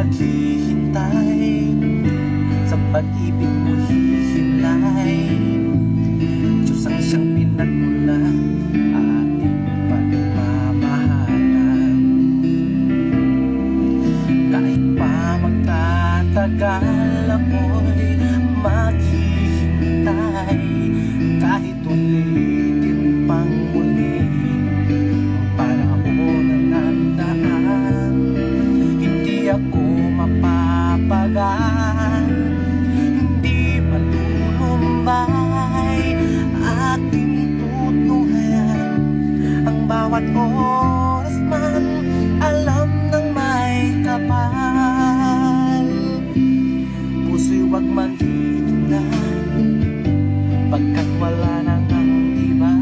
naghihintay, sa pag-ibig mo hihimlay. Diyos ang siyang pinagmulan, ating pagmamahalan. Kahit pa magtatagal, ako'y maghihintay. Kahit ulitin pang muli ang panahon na nandaan, hindi ako mapapagal, hindi malulumbay. Aking tutunghayan ang bawat oras man, alam ng may kapal. Puso'y huwag manghihinay, pagkat wala nang ang iba.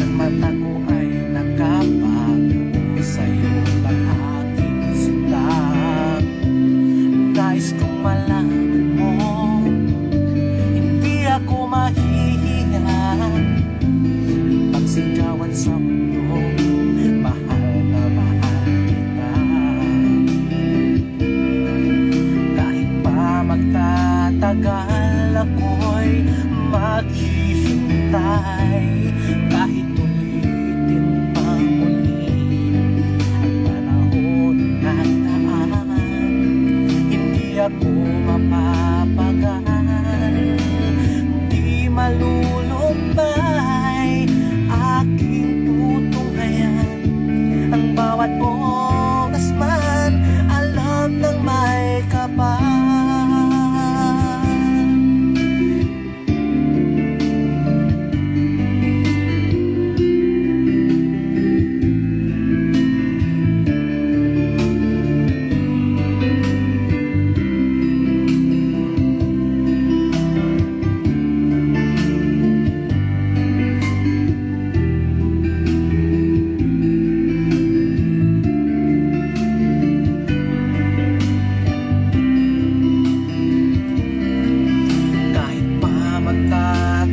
Ang mata ko ay nakapago, sa'yo lang aking sindak. Nais kong malaman mo, hindi ako mahihiya. Pagsigawan sa mundo, mahal na mahal kita. Kahit pa magtatagal, ako'y maghihintay. Kahit ulitin pa muli ang panahon na naan, hindi ako mapapagal, hindi malulumbay. Aking tutunghayan ang bawat oras man, alam ng may kapal.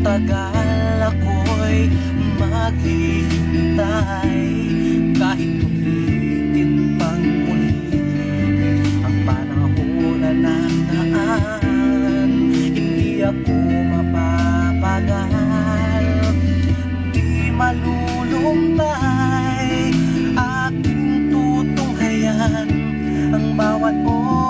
Tagal ako'y maghihintay. Kahit ulitin pang muli ang panahon na nandaan, hindi ako mapapagal, di malulumbay. Aking tutunghayan ang bawat oras